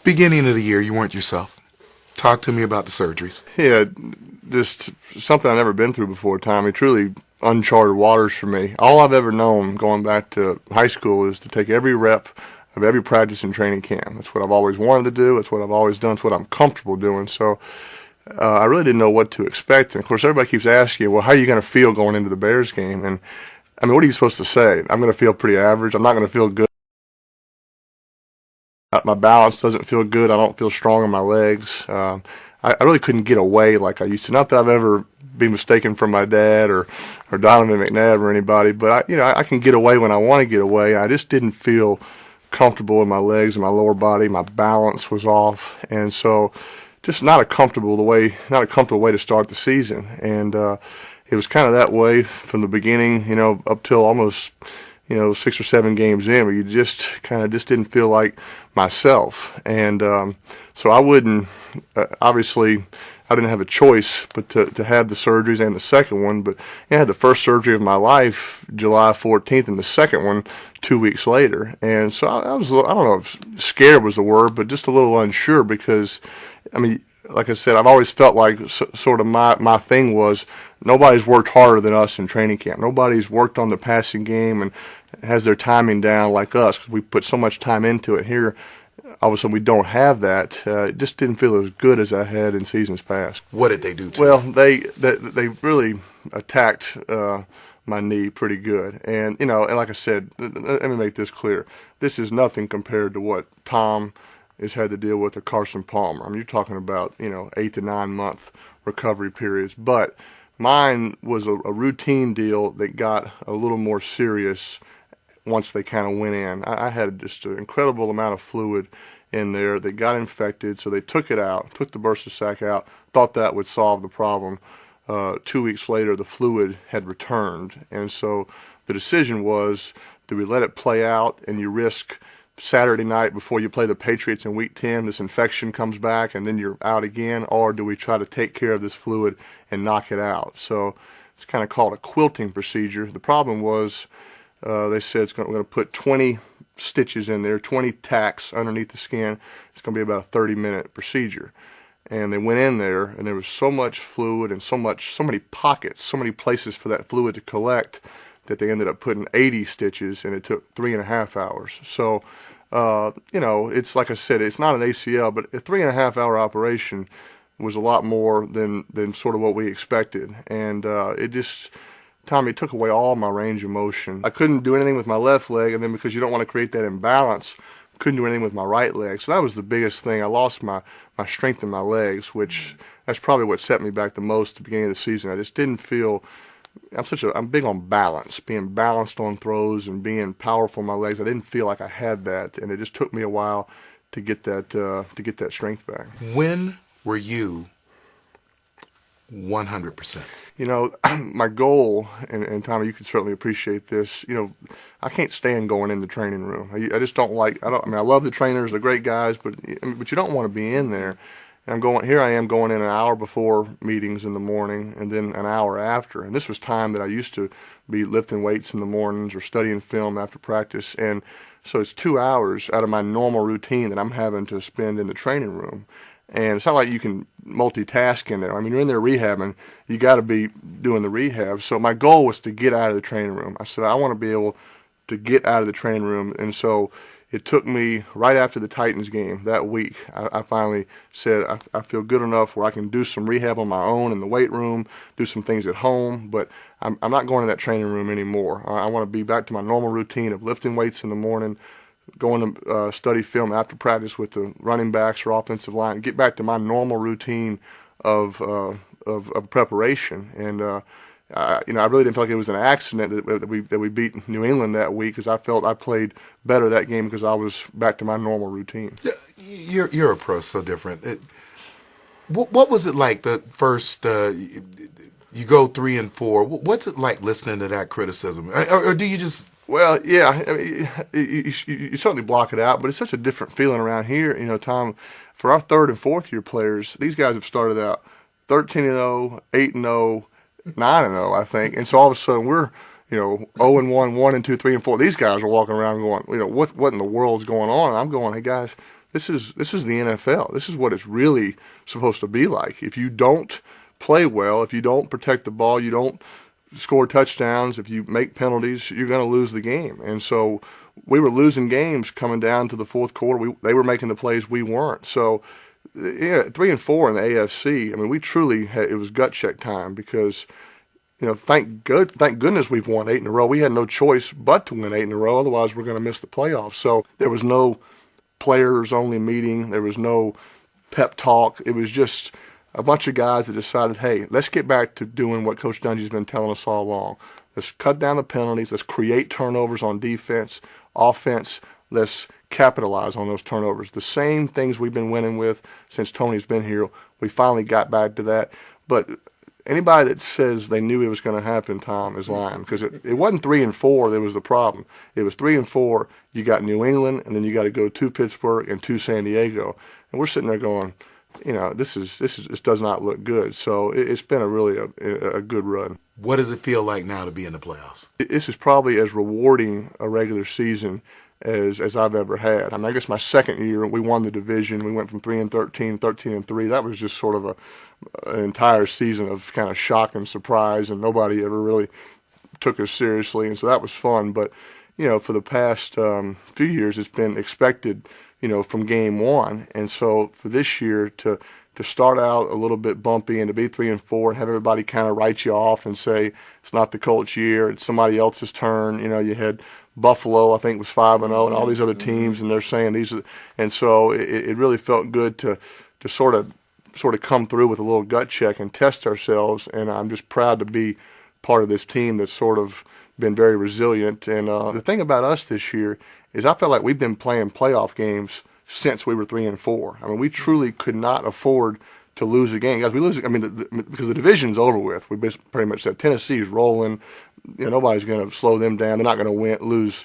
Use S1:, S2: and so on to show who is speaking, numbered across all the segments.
S1: Beginning of the year, you weren't yourself. Talk to me about the surgeries.
S2: Yeah, just something I've never been through before, Tommy. Truly uncharted waters for me. All I've ever known going back to high school is to take every rep of every practice and training camp. That's what I've always wanted to do. It's what I've always done. It's what I'm comfortable doing. So I really didn't know what to expect. And, of course, everybody keeps asking, well, how are you going to feel going into the Bears game? And, I mean, what are you supposed to say? I'm going to feel pretty average. I'm not going to feel good. My balance doesn't feel good. I don't feel strong in my legs. I really couldn't get away like I used to. Not that I've ever been mistaken for my dad or Donovan McNabb or anybody, but I can get away when I want to get away. I just didn't feel comfortable in my legs and my lower body. My balance was off, and so just not a comfortable way to start the season. And it was kind of that way from the beginning, up till almost 6 or 7 games in, where you just didn't feel like myself. And so I wouldn't, obviously, I didn't have a choice but to have the surgeries and the second one. But I had the first surgery of my life July 14th and the second one 2 weeks later. And so I was, I don't know if scared was the word, but just a little unsure because, I mean, like I said, I've always felt like sort of my thing was nobody's worked harder than us in training camp. Nobody's worked on the passing game and has their timing down like us because we put so much time into it. Here, all of a sudden, we don't have that. It just didn't feel as good as I had in seasons past.
S1: What did they do to you?
S2: Well, they really attacked my knee pretty good. And, and like I said, let me make this clear. This is nothing compared to what Tom has had to deal with, or Carson Palmer. I mean, you're talking about, 8 to 9 month recovery periods. But mine was a routine deal that got a little more serious once they kind of went in. I had just an incredible amount of fluid in there that got infected, so they took it out, took the bursa sac out, thought that would solve the problem. 2 weeks later, the fluid had returned. And so the decision was, do we let it play out and you risk Saturday night before you play the Patriots in Week 10, this infection comes back and then you're out again, or do we try to take care of this fluid and knock it out? So it's kind of called a quilting procedure. The problem was they said we're going to put 20 stitches in there, 20 tacks underneath the skin. It's going to be about a 30-minute procedure. And they went in there, and there was so much fluid and so many pockets, so many places for that fluid to collect that they ended up putting 80 stitches, and it took 3.5 hours. So, it's like I said, it's not an ACL, but a 3.5 hour operation was a lot more than sort of what we expected. And Tommy, it took away all my range of motion. I couldn't do anything with my left leg, and then because you don't want to create that imbalance, couldn't do anything with my right leg. So that was the biggest thing. I lost my strength in my legs, which that's probably what set me back the most at the beginning of the season. I just didn't feel I'm big on balance, being balanced on throws and being powerful in my legs. I didn't feel like I had that, and it just took me a while to get that strength back.
S1: When were you 100%?
S2: My goal, and Tommy, you can certainly appreciate this. I can't stand going in the training room. I just don't like. I love the trainers; they're great guys, but you don't want to be in there. And I am going in an hour before meetings in the morning and then an hour after. And this was time that I used to be lifting weights in the mornings or studying film after practice. And so it's 2 hours out of my normal routine that I'm having to spend in the training room. And it's not like you can multitask in there. I mean, you're in there rehabbing. You got to be doing the rehab. So my goal was to get out of the training room. I said, I want to be able to get out of the training room. And so it took me right after the Titans game that week. I finally said I feel good enough where I can do some rehab on my own in the weight room, do some things at home, but I'm not going to that training room anymore. I want to be back to my normal routine of lifting weights in the morning, going to study film after practice with the running backs or offensive line, get back to my normal routine of preparation. And I really didn't feel like it was an accident that we beat New England that week, because I felt I played better that game because I was back to my normal routine.
S1: Your approach so different. What was it like the first? You go 3-4. What's it like listening to that criticism, or do you just?
S2: Well, yeah, I mean, you certainly block it out, but it's such a different feeling around here. Tom, for our third and fourth year players, these guys have started out 13-0, 8-0. 9-0, I think, and so all of a sudden we're, 0-1, 1-2, 3-4. These guys are walking around going, what in the world's going on? And I'm going, hey guys, this is the NFL. This is what it's really supposed to be like. If you don't play well, if you don't protect the ball, you don't score touchdowns, if you make penalties, you're going to lose the game. And so we were losing games coming down to the fourth quarter. They were making the plays, we weren't. So, yeah, 3-4 in the AFC. I mean, we truly had, it was gut check time because, thank goodness we've won 8 in a row. We had no choice but to win 8 in a row. Otherwise, we're going to miss the playoffs. So there was no players only meeting. There was no pep talk. It was just a bunch of guys that decided, hey, let's get back to doing what Coach Dungy's been telling us all along. Let's cut down the penalties. Let's create turnovers on defense, offense. Let's capitalize on those turnovers. The same things we've been winning with since Tony's been here. We finally got back to that. But anybody that says they knew it was going to happen, Tom, is lying, because it wasn't 3-4 that was the problem. It was 3-4. You got New England, and then you got to go to Pittsburgh and to San Diego, and we're sitting there going, this does not look good. So it's been a good run.
S1: What does it feel like now to be in the playoffs?
S2: This is probably as rewarding a regular season as I've ever had. I mean, I guess my second year we won the division. We went from 3-13, 13-3. That was just sort of an entire season of kind of shock and surprise, and nobody ever really took us seriously, and so that was fun. But for the past few years, it's been expected, from game one, and so for this year to start out a little bit bumpy and to be 3-4 and have everybody kind of write you off and say it's not the Colts' year, it's somebody else's turn. You had Buffalo, I think, was 5-0, and all these other teams, and they're saying these are, and so it really felt good to sort of come through with a little gut check and test ourselves. And I'm just proud to be part of this team that's sort of been very resilient. And the thing about us this year is I felt like we've been playing playoff games since we were 3-4. I mean, we truly could not afford to lose a game. Guys, we lose. I mean, because the division's over with. We pretty much said Tennessee's rolling. Nobody's going to slow them down. They're not going to lose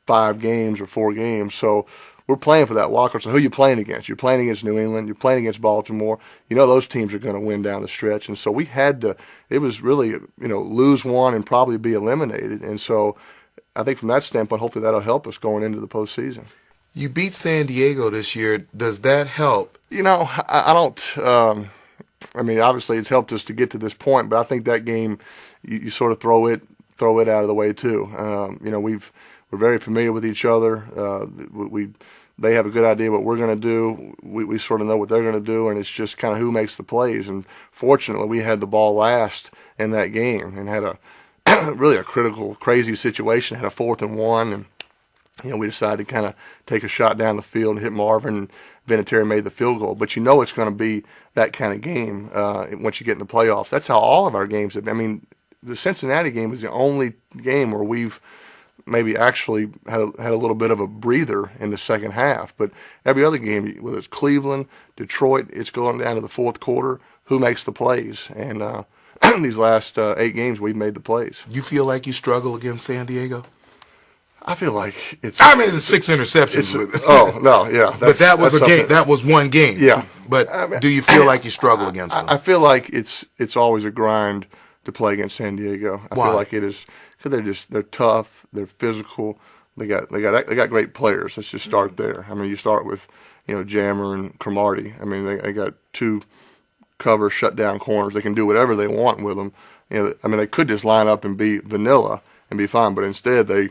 S2: 5 games or 4 games. So we're playing for that wild card. So who are you playing against? You're playing against New England. You're playing against Baltimore. Those teams are going to win down the stretch. And so we had to. It was really lose one and probably be eliminated. And so I think from that standpoint, hopefully that'll help us going into the postseason.
S1: You beat San Diego this year. Does that help?
S2: I don't. I mean, obviously it's helped us to get to this point, but I think that game, you sort of throw it out of the way too. We're very familiar with each other. They have a good idea what we're going to do. We sort of know what they're going to do, and it's just kind of who makes the plays. And fortunately, we had the ball last in that game and had a really a critical, crazy situation. Had a 4th and 1, and we decided to kind of take a shot down the field and hit Marvin, and Vinatieri made the field goal. But it's going to be that kind of game once you get in the playoffs. That's how all of our games have been. I mean, the Cincinnati game was the only game where we've maybe actually had a little bit of a breather in the second half. But every other game, whether it's Cleveland, Detroit, it's going down to the fourth quarter. Who makes the plays? And these last 8 games, we've made the plays.
S1: You feel like you struggle against San Diego?
S2: I feel like it's.
S1: I mean, the 6 interceptions.
S2: But
S1: that was a game. That was one game.
S2: Yeah.
S1: But do you feel like you struggle against them?
S2: I feel like it's always a grind to play against San Diego. I feel like it is because they're tough, they're physical, they got great players. Let's just start there. I mean, you start with Jammer and Cromartie. I mean, they got 2 cover shutdown corners. They can do whatever they want with them. I mean, they could just line up and be vanilla and be fine, but instead they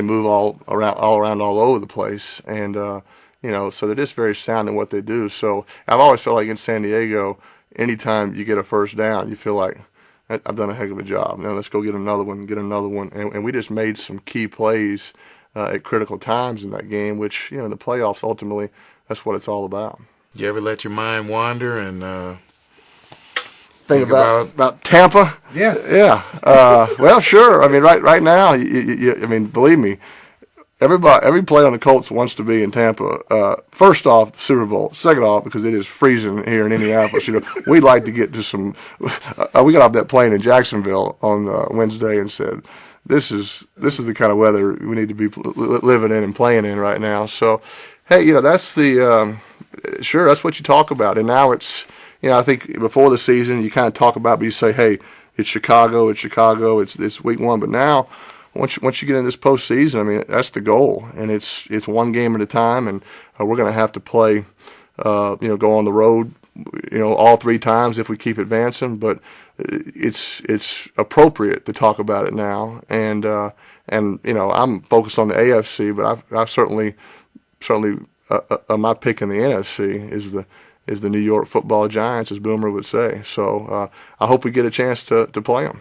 S2: move all around all over the place, and so they're just very sound in what they do. So I've always felt like in San Diego, anytime you get a first down, you feel like I've done a heck of a job. Now let's go get another one, and we just made some key plays at critical times in that game, which in the playoffs ultimately that's what it's all about.
S1: You ever let your mind wander and
S2: think about Tampa?
S1: Yes.
S2: Yeah. Well, sure. I mean, right now, I mean, believe me, every player on the Colts wants to be in Tampa. First off, Super Bowl. Second off, because it is freezing here in Indianapolis. We'd like to get to some. We got off that plane in Jacksonville on Wednesday and said, "This is the kind of weather we need to be living in and playing in right now." So, hey, that's the sure. That's what you talk about, and now it's. I think before the season you kind of talk about, but you say, hey, it's Chicago, it's week 1. But now once you get in this postseason, I mean, that's the goal, and it's one game at a time, and we're going to have to play, go on the road, all 3 times if we keep advancing. But it's appropriate to talk about it now, and I'm focused on the AFC, but I've certainly my pick in the NFC is the New York Football Giants, as Boomer would say. So I hope we get a chance to play them.